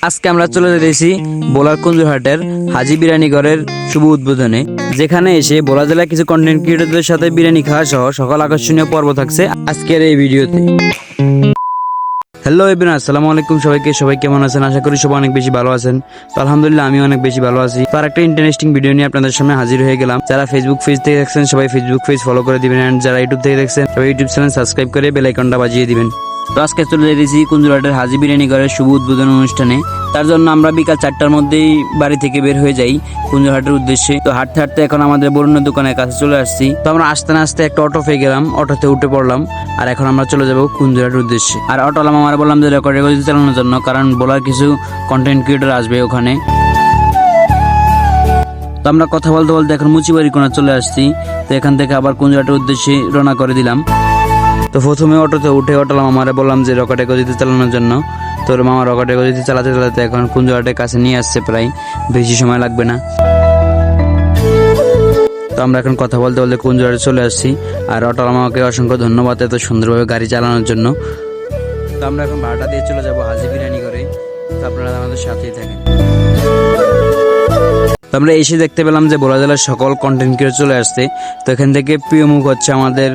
আজকে আমরা চলে যেতেছি বোলার কুঞ্জুরহাটের হাজি বিরিয়ানি ঘরের শুভ উদ্বোধনে, যেখানে এসে বোলা জেলার কিছু কন্টেন্ট ক্রিয়েটরদের সাথে বিরিয়ানি খাওয়া সহ সকল আকর্ষণীয় পর্ব থাকছে আজকের এই ভিডিওতে। হ্যালো এভরিওয়ান, আসসালামু আলাইকুম সবাইকে। সবাই কেমন আছেন? আশা করি সবাই অনেক বেশি ভালো আছেন। তো আলহামদুলিল্লাহ আমি অনেক বেশি ভালো আছি। তো একটা ইন্টারেস্টিং ভিডিও নিয়ে আপনাদের সামনে হাজির হয়ে গেলাম। যারা ফেসবুক পেজ থেকে দেখছেন সবাই ফেসবুক পেজ ফলো করে দিবেন, এন্ড যারা ইউটিউব থেকে দেখছেন সবাই ইউটিউব চ্যানেল সাবস্ক্রাইব করে বেল আইকনটা বাজিয়ে দিবেন। তো আজকে চলে যেতেছি কুঞ্জুরহাটের হাজি বিরিয়ানি ঘরের শুভ উদ্বোধন অনুষ্ঠানে। তার জন্য আমরা বিকাল 4টার মধ্যেই বাড়ি থেকে বের হয়ে যাই কুঞ্জুরহাটের উদ্দেশ্যে। তো হাঁটতে হাঁটতে এখন আমাদের বরুণের দোকানের কাছে চলে আসছি। তো আমরা আসতে না আসতে একটা অটো পেয়ে গেলাম, অটোতে উঠে পড়লাম, আর এখন আমরা চলে যাবো কুঞ্জুরহাটের উদ্দেশ্যে। আর অটোলাম আমার বললাম যে রেকর্ড চালানোর জন্য, কারণ বলার কিছু কন্টেন্ট ক্রিয়েটর আসবে ওখানে। তো আমরা কথা বলতে বলতে এখন মুচিবাড়ি কোণা চলে আসছি। তো এখান থেকে আবার কুঞ্জুরহাটের উদ্দেশ্যে রওনা করে দিলাম। তো প্রথমে অটোতে উঠে অটোলাম আমারে বললাম যে রকেটে গতিতে চালানোর জন্য। তোর মামা রকেটে গতিতে চালাতে চালাতে এখন কুঞ্জুরহাটের কাছে নিয়ে আসছে, প্রায় বেশি সময় লাগবে না। তো আমরা এখন কথা বলতে বলতে কুঞ্জুরহাটে চলে আসছি। আর অটোলাম আমাকে অসংখ্য ধন্যবাদ এত সুন্দরভাবে গাড়ি চালানোর জন্য। তো আমরা এখন ভাড়াটা দিয়ে চলে যাবো হাজি বিরিয়ানি ঘরে। তো আপনারা আমাদের সাথেই থাকেন। তো আমরা এসে দেখতে পেলাম যে বোলা জেলার সকল কন্টেন্ট ক্রিয়েটর চলে আসছে। তো এখান থেকে প্রিয় মুখ হচ্ছে আমাদের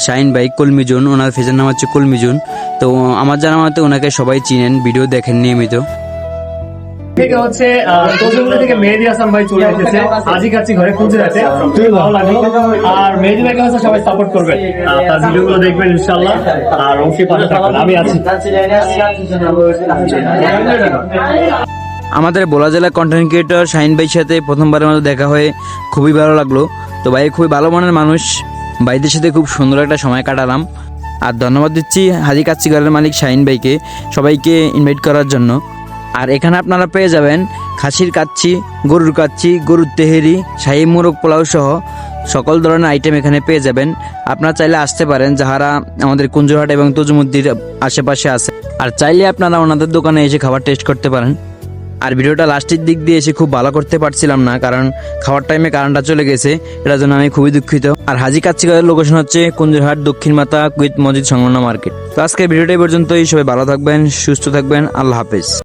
শাহিন ভাই কলমিজুন, ওনার ফেজের নাম হচ্ছে কলমিজুন। তো আমার জানা মতে ওনাকে সবাই চিনেন, ভিডিও দেখেন নিয়মিত। হচ্ছে থেকে মেহেদি হাসান ভাই চলে এসেছে হাজি কাচ্চি ঘরে কুঞ্জুরহাটে, খুবই ভালো লাগলো। আর মেহেদি ভাইকে হচ্ছে সবাই সাপোর্ট করবেন, তার ভিডিওগুলো দেখবেন ইনশাআল্লাহ। আর অবশ্যই পাশে থাকবেন, আমি আছি। আমাদের বোলা জেলার কন্টেন্ট ক্রিয়েটর শাহিন ভাইয়ের সাথে প্রথমবারের মতো দেখা হয়ে খুবই ভালো লাগলো। তো ভাই খুবই ভালো মনের মানুষ, ভাইদের সাথে খুব সুন্দর একটা সময় কাটালাম। আর ধন্যবাদ দিচ্ছি হাজি কাচ্চি ঘরের মালিক শাহিন ভাইকে সবাইকে ইনভাইট করার জন্য। আর এখানে আপনারা পেয়ে যাবেন খাসির কাচ্চি, গরুর কাচ্চি, গরুর তেহেরি, শাহী মোরগ পোলাও সহ সকল ধরনের আইটেম এখানে পেয়ে যাবেন। আপনারা চাইলে আসতে পারেন যাহারা আমাদের কুঞ্জুরহাট এবং তজুমুদ্দির আশেপাশে আছে। আর চাইলে আপনারা ওনাদের দোকানে এসে খাবার টেস্ট করতে পারেন। আর ভিডিওটা লাস্টের দিক দিয়ে এসে খুব ভালো করতে পারছিলাম না, কারণ খাওয়ার টাইমে কারেন্টটা চলে গেছে, এটার জন্য আমি খুবই দুঃখিত। আর হাজি কাচ্চি ঘরের লোকেশন হচ্ছে কুঞ্জুরহাট দক্ষিণ মাতা কুইত মসজিদ সংলগ্ন মার্কেট। তো আজকের ভিডিওটা এই পর্যন্তই। সবাই ভালো থাকবেন, সুস্থ থাকবেন, আল্লাহ হাফেজ।